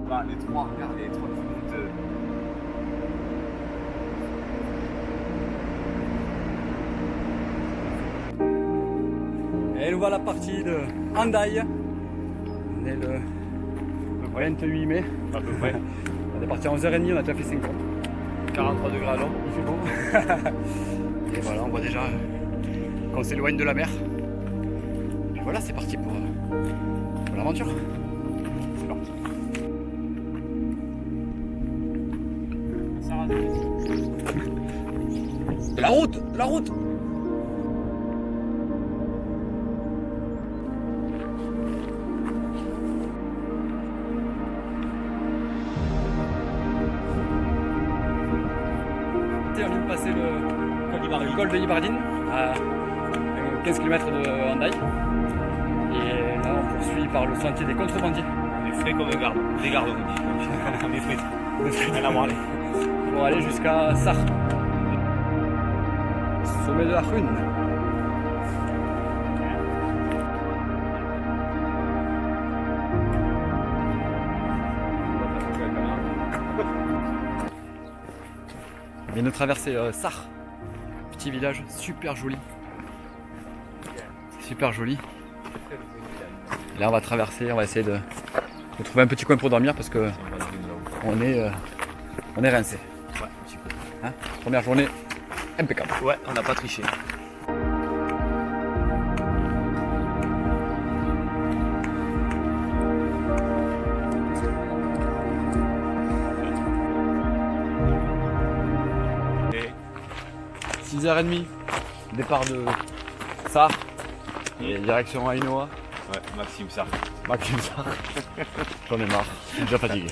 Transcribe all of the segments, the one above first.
Bah, les trois, regarde les trois qui montent. Et nous voilà partie de Hendaye. On est le 28 mai. À peu près. On est parti à 11h30, on a déjà fait 50. 43 degrés à l'ombre. Il fait beau. Et voilà, on voit déjà qu'on s'éloigne de la mer. Et voilà, c'est parti pour l'aventure. C'est parti. De la route! De la route! On vient de passer le col de Libardine à 15 km de Hendaye. Et là on poursuit par le sentier des contrebandiers. On est frais comme des gardes, on dit. On est frais. Rien à branler. Pour aller jusqu'à Sarre. Sommet de la Rune. On vient de traverser Sarre, petit village super joli. Super joli. Et là on va traverser, on va essayer de trouver un petit coin pour dormir parce que on est rincé. Ouais, un petit peu. Hein, première journée impeccable. Ouais, on n'a pas triché. Et 6h30, départ de Sarre et direction Ainoa. ouais, Maxime ça. Maxime Sarre. J'en ai marre, je suis déjà fatigué.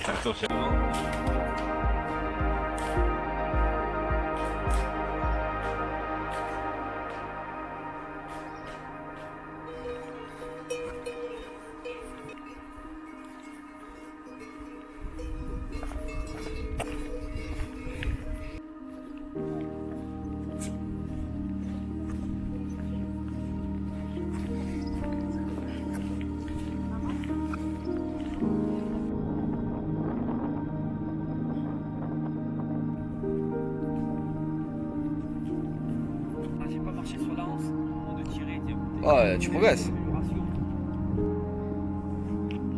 J'ai pas marché sur la hanse, de tirer, Ouais, tu progresses.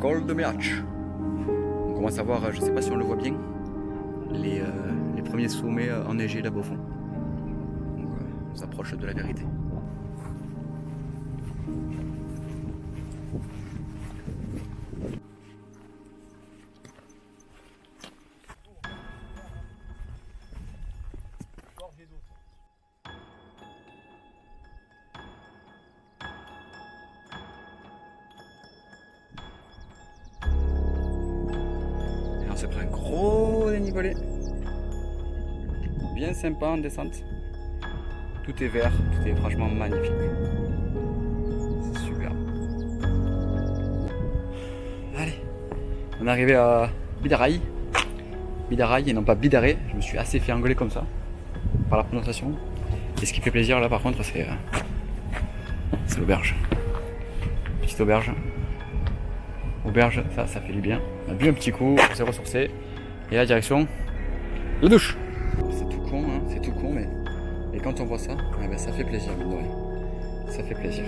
Col de Méac. On commence à voir, je sais pas si on le voit bien, les premiers sommets enneigés là-bas au fond. Donc, on s'approche de la vérité. Et on se prend un gros dénivelé. Bien sympa en descente. Tout est vert, tout est franchement magnifique. C'est super. Allez, on est arrivé à Bidaraï. Bidaraï et non pas Bidaré. Je me suis assez fait engueuler comme ça par la prononciation. Et ce qui fait plaisir là par contre c'est l'auberge. Petite auberge. Auberge, ça fait du bien. On a bu un petit coup, on s'est ressourcé. Et la direction, la douche. C'est tout con, hein, c'est tout con, mais quand on voit ça, ah ben ça fait plaisir, mine de rien. Ça fait plaisir.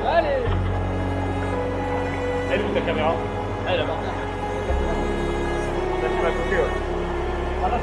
Allez! Elle est où ta caméra? Allez, là-bas. Là, tu vas à côté, ouais. Voilà,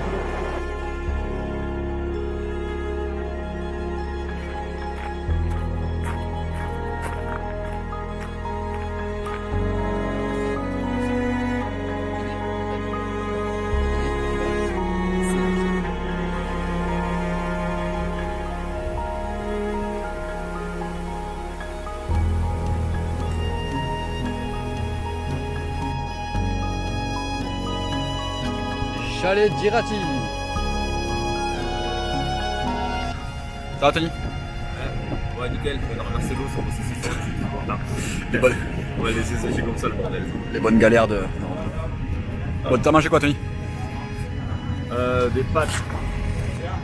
Chalet Girati. Ça va, Tony? Ouais, nickel. On a ramassé l'eau sans bosser ce soir. Les bonnes. On va laisser sécher comme ça le bordel. Les bonnes galères de. Bon, t'as mangé quoi, Tony? Des pâtes.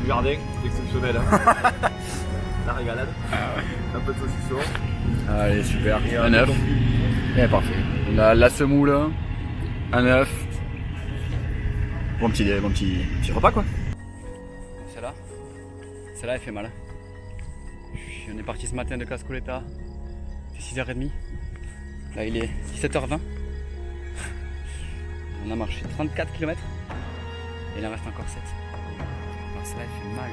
Du jardin, exceptionnel. Hein. La régalade. Un peu de saucisson. Allez, super. Et Un œuf. Et parfait. La semoule, un œuf. Bon petit repas quoi. Celle-là, elle fait mal. On est parti ce matin de Cascoleta. C'est 6h30. Là, il est 17h20. On a marché 34 km. Et il en reste encore 7. Alors celle-là, elle fait mal.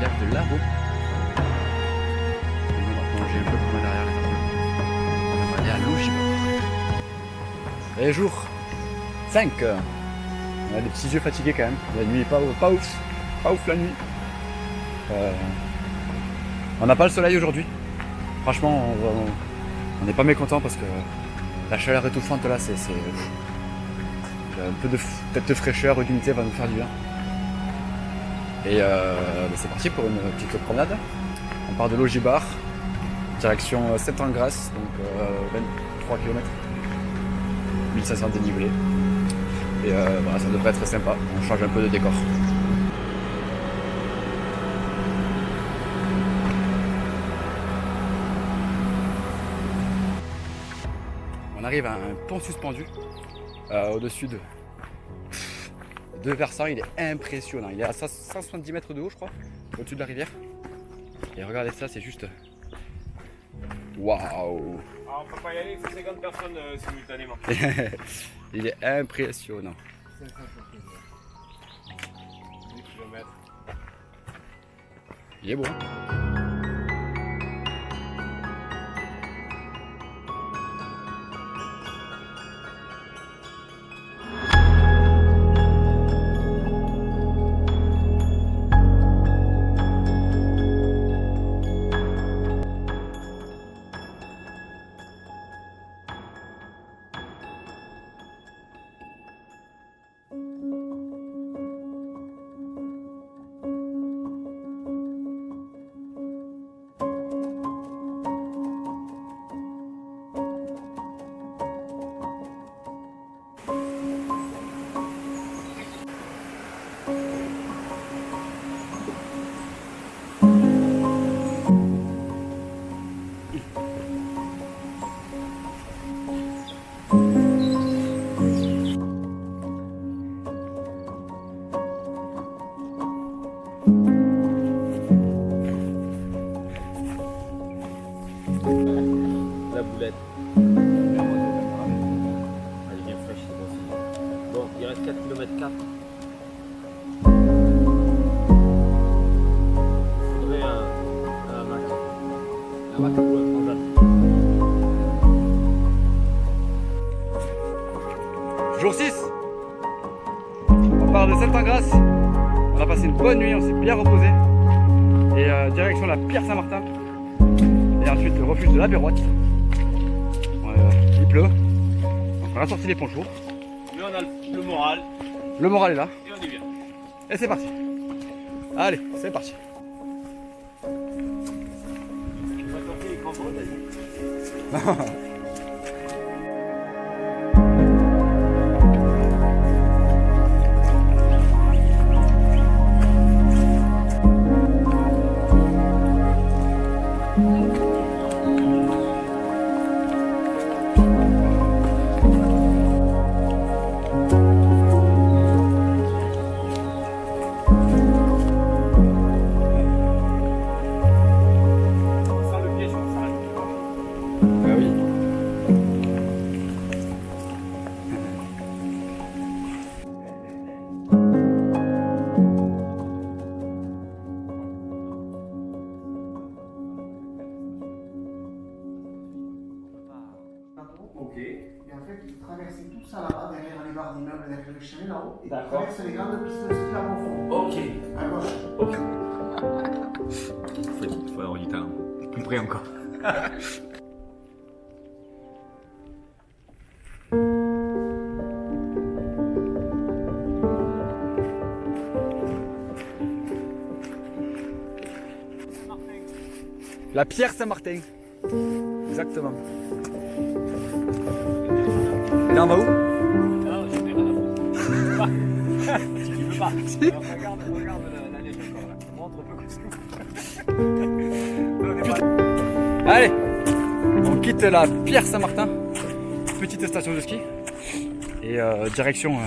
Village de Laro. On va plonger un peu plus loin derrière les arbres. On va aller à Logibor. Et jour 5. On a des petits yeux fatigués quand même. La nuit est pas ouf. Pas ouf la nuit. On n'a pas le soleil aujourd'hui. Franchement, on n'est pas mécontent parce que la chaleur étouffante là, c'est un peu peut-être de fraîcheur ou d'humidité va nous faire du bien. Et c'est parti pour une petite promenade. On part de Logibor, direction Septengras, donc 23 km, 1500 dénivelé. Et voilà, ça devrait être sympa, on change un peu de décor. On arrive à un pont suspendu au-dessus de versants, il est impressionnant. Il est à 170 mètres de haut, je crois, au-dessus de la rivière. Et regardez ça, c'est juste. Waouh! Alors, on peut pas y aller, il faut 50 personnes simultanément. Il est impressionnant. 10 km. Il est beau. La boulette. Elle est bien fraîche, c'est bon aussi. Bon, il reste 4 km 4. Il faudrait un Mac. Un Mac ou un transat. Jour 6. On part de Septengras. On a passé une bonne nuit, on s'est bien reposé. Et direction la Pierre Saint-Martin. Et ensuite le refuge de la Béroite. Il pleut. Donc on a sorti les ponchos. Mais on a le moral. Le moral est là. Et on y vient. Et c'est parti. Allez, c'est parti. On va sortir les crampons, t'as dit. Ah oui. Ok. Et en fait, ils traversaient tout ça là-bas, derrière les barres d'immeubles, derrière les chalets là-haut. Et ils D'accord. traversent les grandes pistes de ski là-bas au fond. Ok. À gauche. Ok. Faut avoir du talent. Plus près encore. La pierre Saint-Martin. Exactement. Et là on va où? Non, je vais pas. Si tu veux pas. Regarde la neige encore là. Montre un peu comme ça. Allez, on quitte la pierre Saint-Martin, petite station de ski, et direction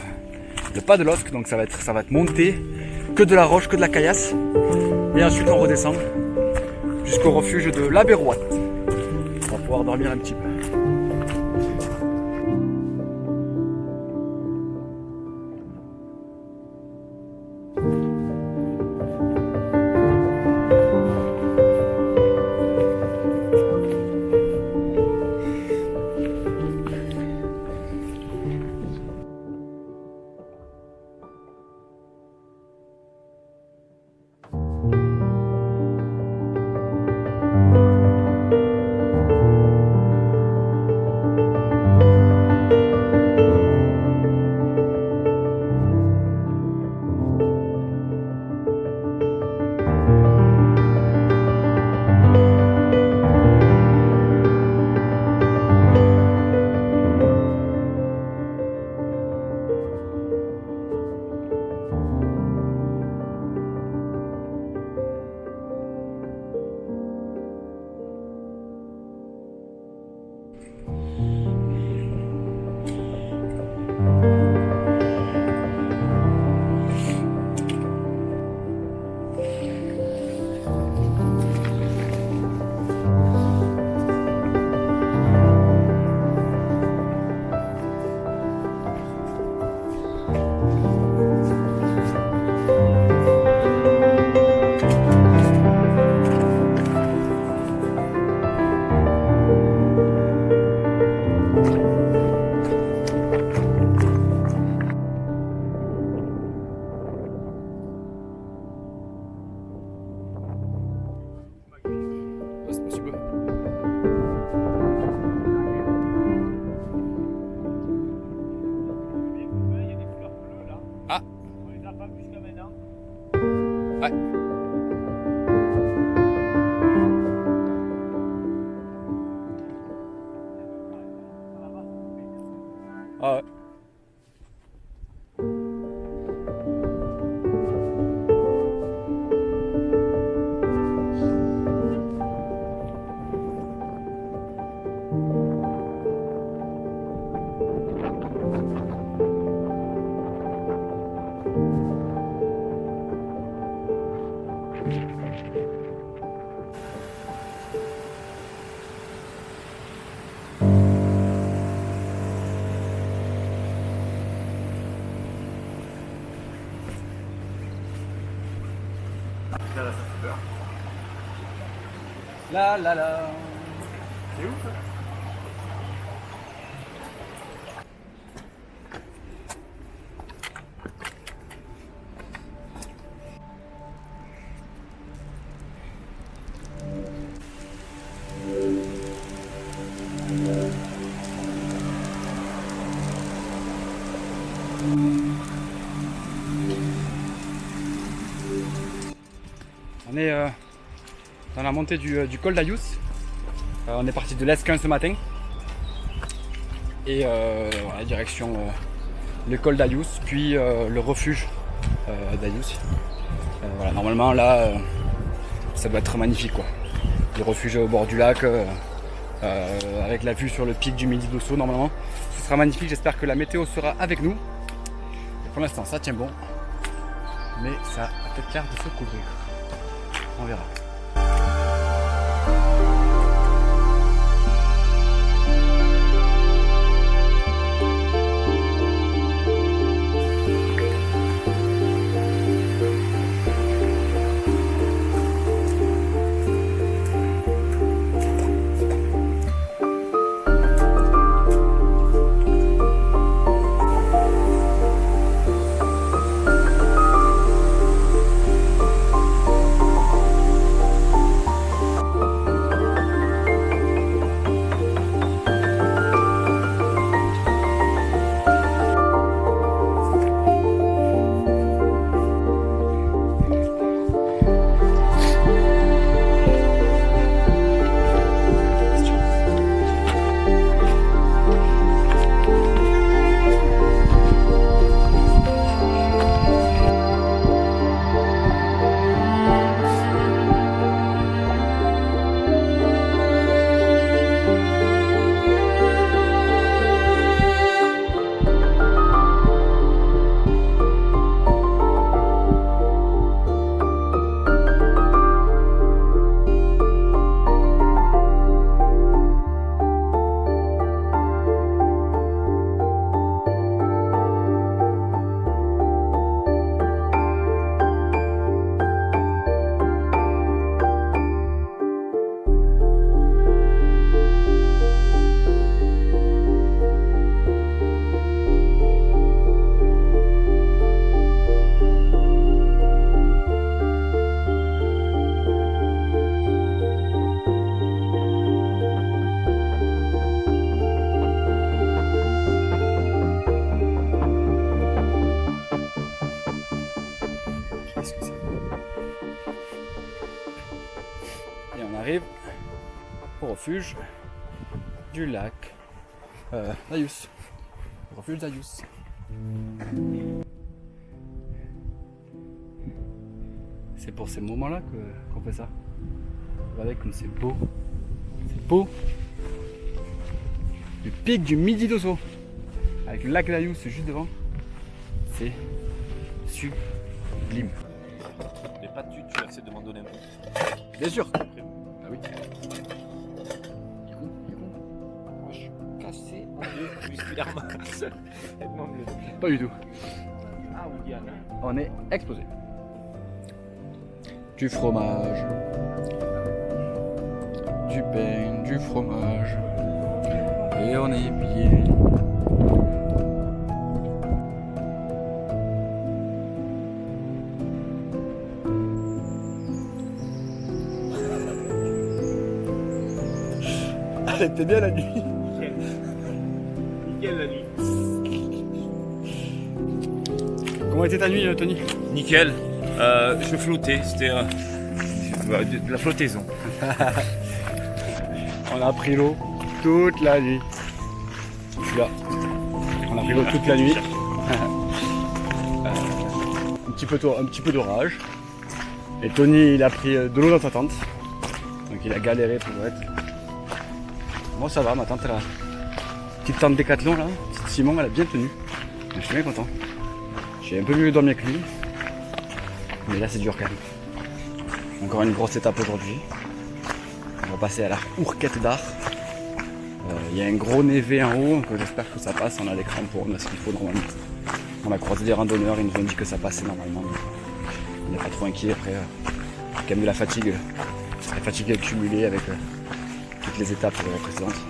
le pas de l'Osque, donc ça va être monté, que de la roche, que de la caillasse, et ensuite on redescend jusqu'au refuge de la Bérouate. On va pouvoir dormir un petit peu. Ouais. Ah ouais. Là, ça fait peur. La la la. C'est où ça? On est dans la montée du col d'Ayous. On est parti de l'Esquin ce matin. Et voilà, direction le col d'Ayous, puis le refuge d'Ayous. Voilà, normalement là, ça doit être magnifique quoi. Le refuge au bord du lac, avec la vue sur le pic du Midi d'Osso normalement. Ce sera magnifique, j'espère que la météo sera avec nous. Et pour l'instant ça tient bon. Mais ça a peut-être l'air de se couvrir. On verra. refuge du lac d'Ayus. Le refuge d'Ayus. C'est pour ces moments-là qu'on fait ça. Regardez comme c'est beau. C'est beau. Le pic du Midi d'Osso. Avec le lac d'Ayus juste devant. C'est sublime. Mais pas tu acceptes de m'en donner un peu. Bien sûr. Ah oui. Moi je suis cassé en deux musculairement. Tellement bleu. Pas du tout. Ah oui, Diane. On est explosé. Du fromage. Du pain, du fromage. Et on est bien. Elle était bien la nuit. Nickel la nuit. Comment était ta nuit, Tony? Nickel. Je flottais, c'était de la flottaison. On a pris l'eau toute la nuit. Là. On a pris l'eau toute la nuit. Un petit peu d'orage. Et Tony, il a pris de l'eau dans sa tente. Donc il a galéré pour être. Moi ça va, ma tante, elle a petite tente Décathlon là. Petite Simon, elle a bien tenu. Je suis bien content. J'ai un peu mieux dormi que lui. Mais là c'est dur quand même. Encore une grosse étape aujourd'hui. On va passer à la Hourquette d'Art. Il y a un gros névé en haut, donc j'espère que ça passe. On a les crampons, on a ce qu'il faut normalement. On a croisé des randonneurs, ils nous ont dit que ça passait normalement. On n'est pas trop inquiet après. Quand même de la fatigue accumulée avec toutes les étapes précédentes.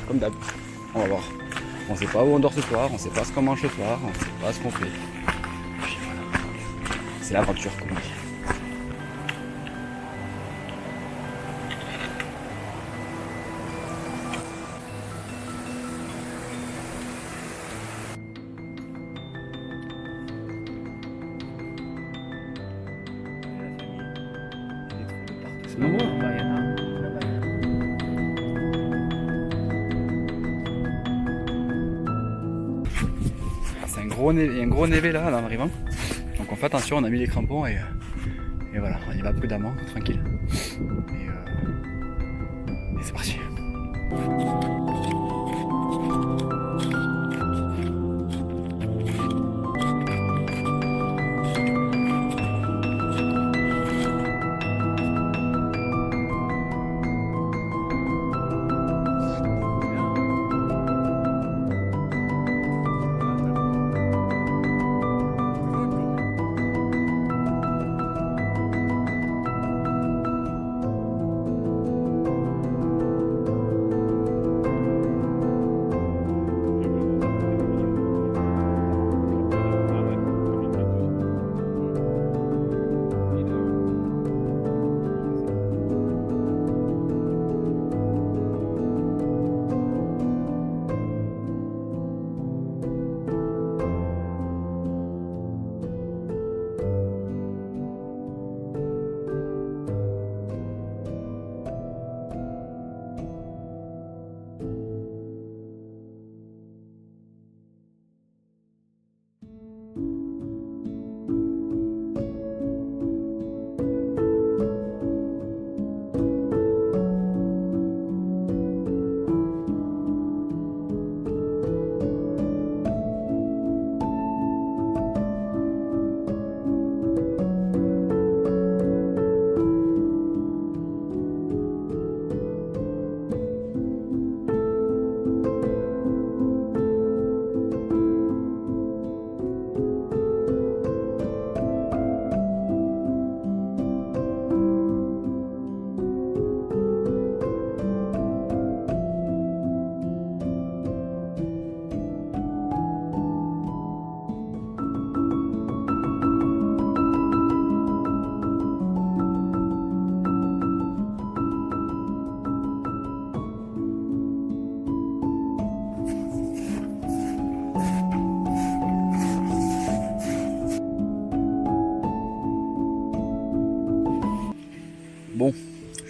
Comme d'hab, on va voir. On sait pas où on dort ce soir, on sait pas ce qu'on mange ce soir, on sait pas ce qu'on fait. Puis voilà. C'est l'aventure comme on dit. C'est nombreux. C'est un gros névé là en arrivant. Donc on fait attention, on a mis les crampons et voilà, on y va prudemment, tranquille. Et c'est parti.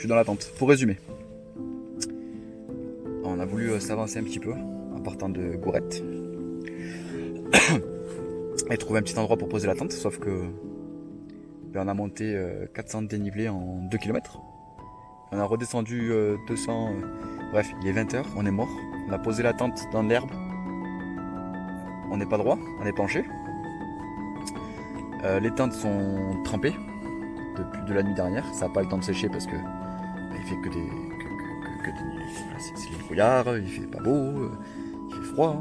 suis dans la tente. Pour résumer, on a voulu s'avancer un petit peu en partant de Gourette et trouver un petit endroit pour poser la tente, sauf que on a monté 400 dénivelés en 2 km. On a redescendu 200, bref, il est 20h, on est mort. On a posé la tente dans l'herbe. On n'est pas droit, on est penché. Les tentes sont trempées depuis de la nuit dernière. Ça n'a pas eu le temps de sécher parce que il fait que des c'est les brouillards, il fait pas beau, il fait froid.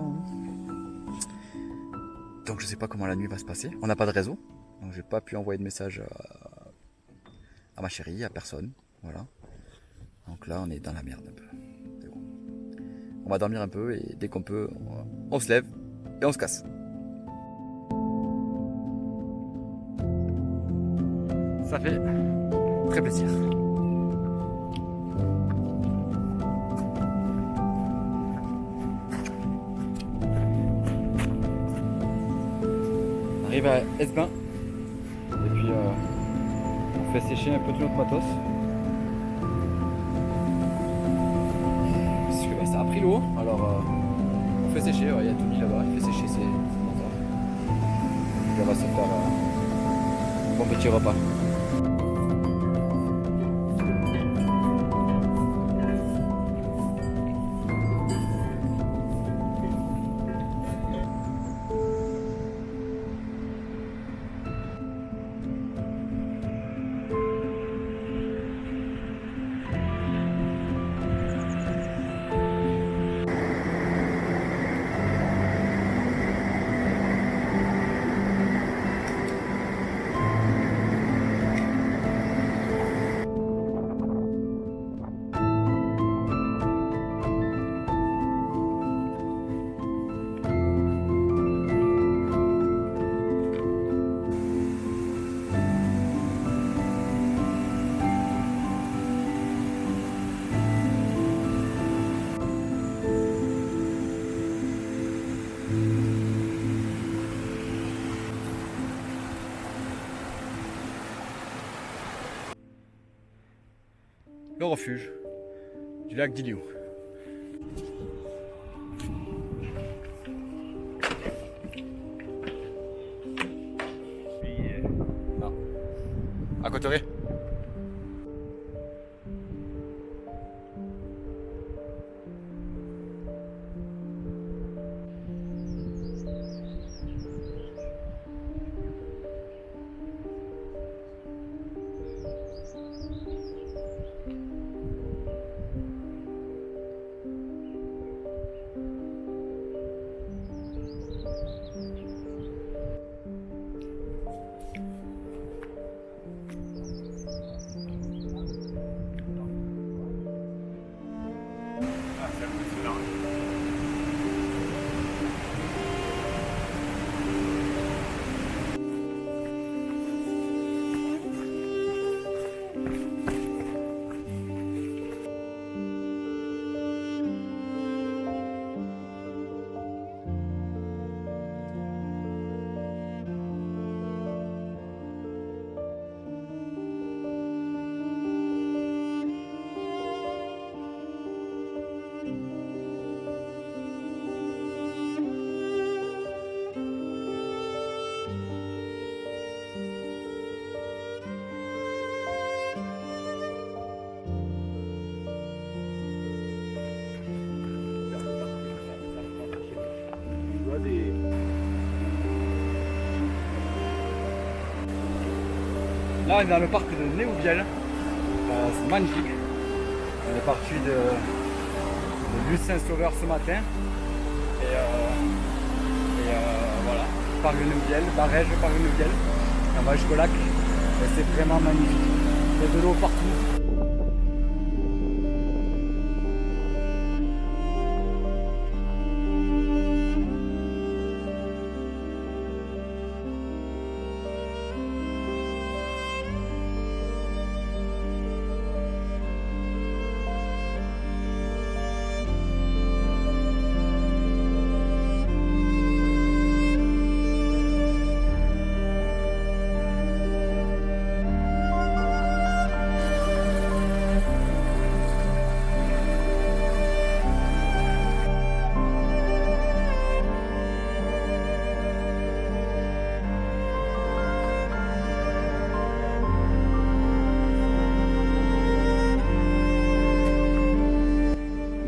Donc je sais pas comment la nuit va se passer. On n'a pas de réseau, donc j'ai pas pu envoyer de message à ma chérie, à personne. Voilà. Donc là on est dans la merde un peu. C'est bon. On va dormir un peu et dès qu'on peut, on se lève et on se casse. Ça fait très plaisir. On arrive à Esbain et puis on fait sécher un peu tout notre matos. Parce que ça a pris l'eau, alors on fait sécher, il y a tout mis là-bas, il fait sécher, c'est bon ça. Et puis on va se faire un bon petit repas. Le refuge du lac d'Iliou. Non. À Cotteret. Là, on est dans le parc de Néouviel. C'est magnifique. On est parti de Lucin-Sauveur ce matin. Et voilà, parc de Néouviel, Barège, parc de Néouviel. On va jusqu'au lac. Et c'est vraiment magnifique. Il y a de l'eau partout.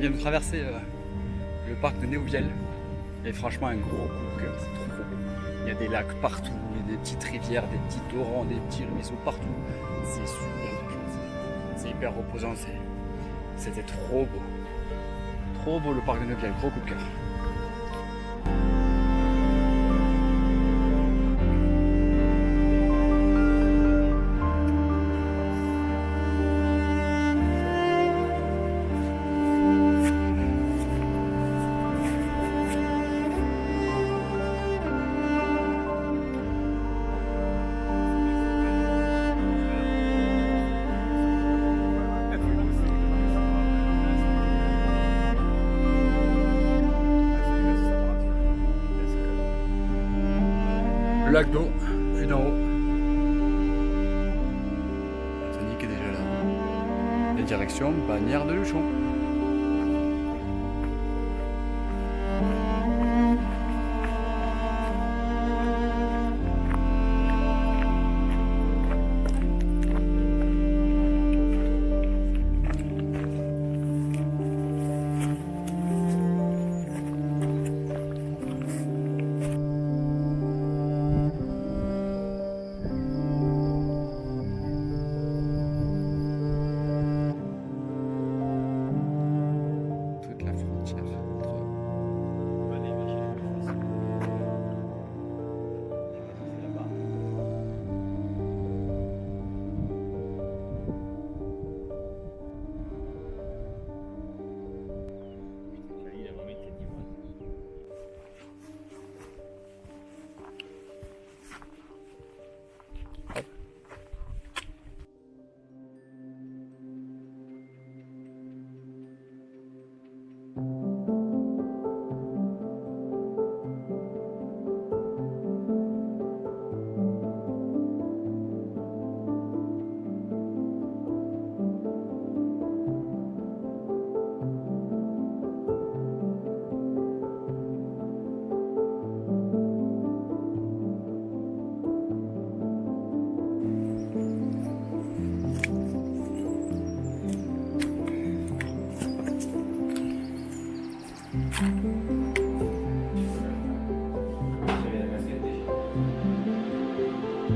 vient de traverser le parc de Néouvielle. Et franchement, un gros coup de cœur, c'est trop beau. Il y a des lacs partout, il y a des petites rivières, des petits torrents, des petits ruisseaux partout. C'est super, franchement, c'est hyper reposant, c'était trop beau. Trop beau le parc de Néouvielle, gros coup de cœur. Le lac d'eau, vu d'en haut. Tony qui est déjà là. Et direction Bagnères de Luchon.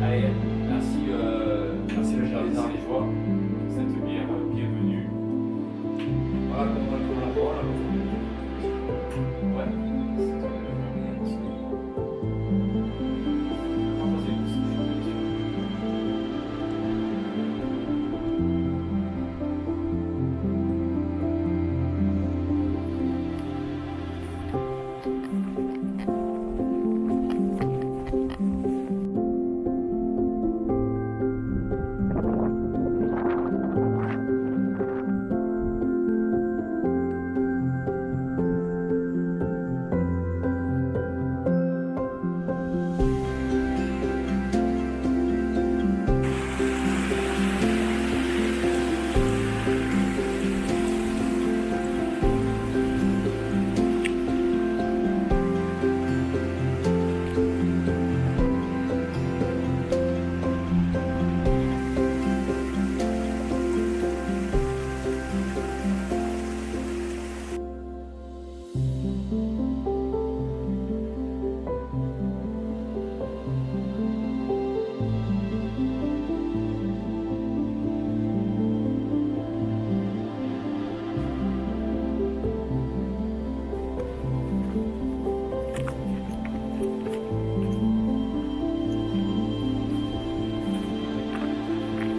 Allez, merci le jardin Liégeois pour cette bière bienvenue. Voilà comment on la voit là. Ouais.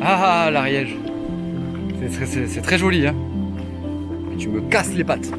Ah, l'Ariège. C'est très joli, hein. Et tu me casses les pattes.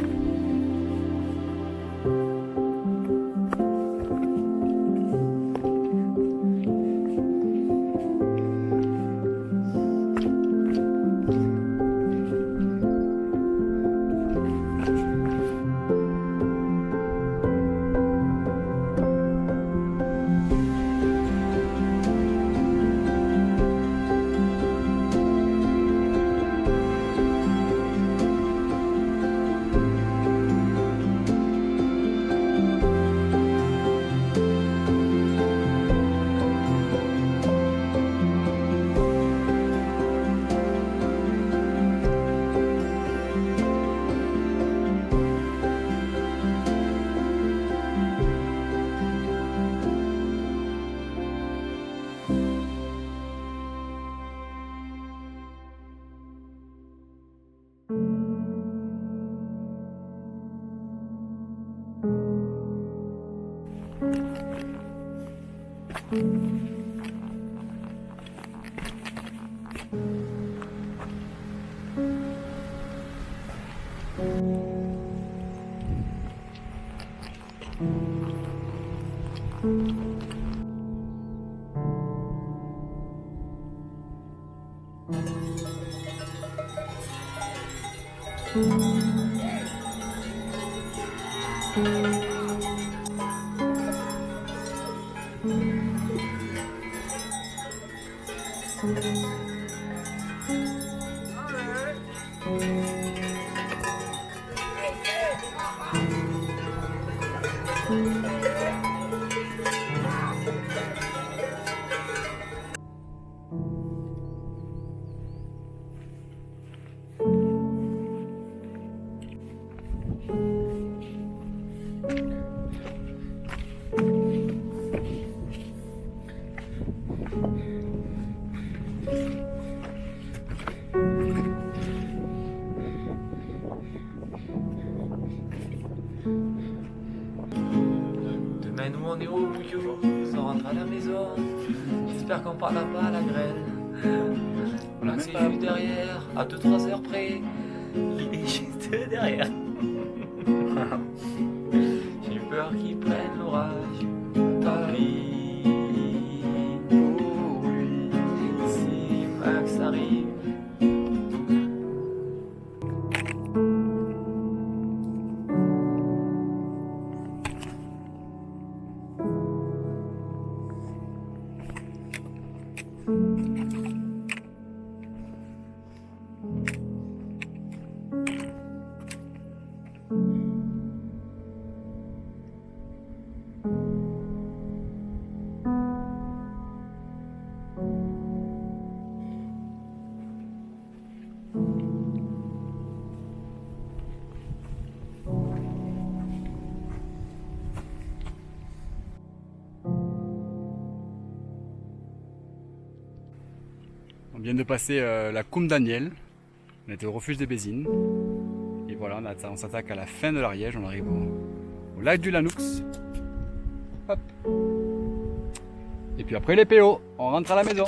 Demain nous on est au bouillot, on rentre à la maison. J'espère qu'on parlera pas à la grêle. Voilà que c'est juste derrière, à 2-3 heures près. Il est juste derrière. J'ai peur qu'il prenne l'orage. Tant pis pour lui. Si Max arrive. On vient de passer la Coum Daniel, on était au refuge des Bézines. Et voilà, on s'attaque à la fin de l'Ariège, on arrive au lac du Lanoux. Hop. Et puis après les PO, on rentre à la maison.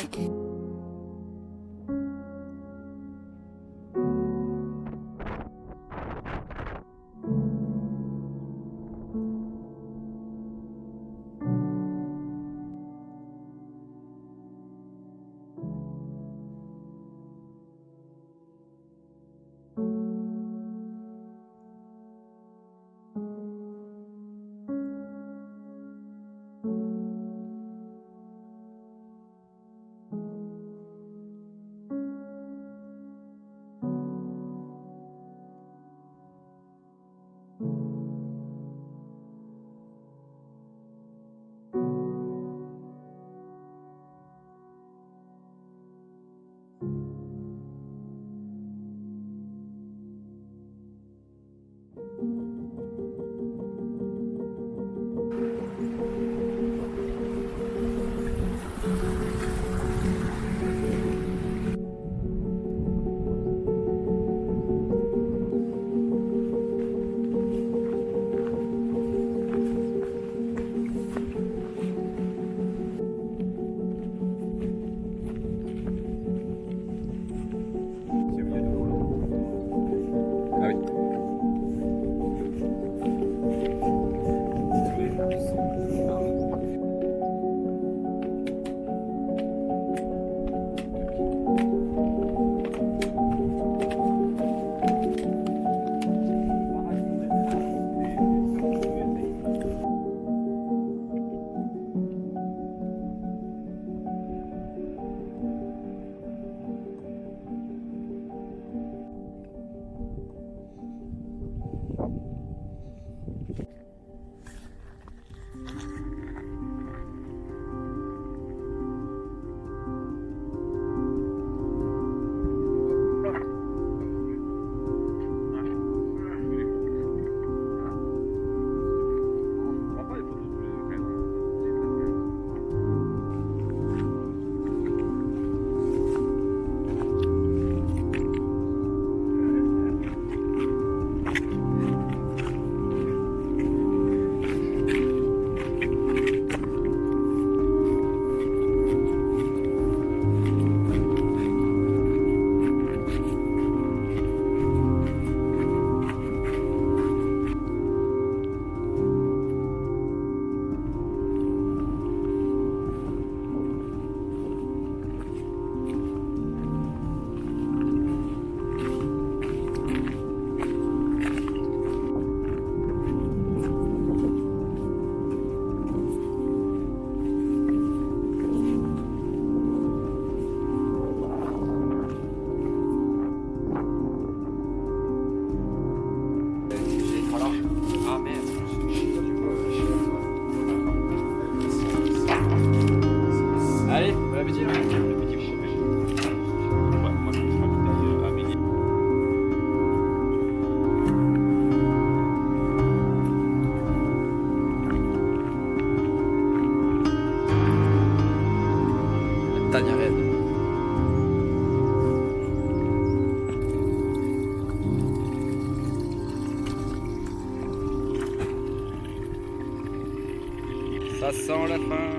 Ça sent la fin.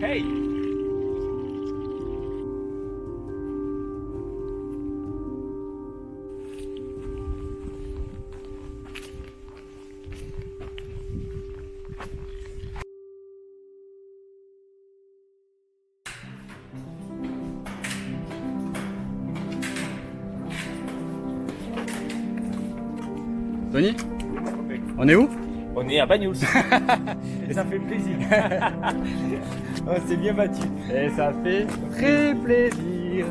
Hey! Tony, on est où? On est à Banyuls. Et ça fait plaisir. On s'est bien battu. Et ça fait très plaisir.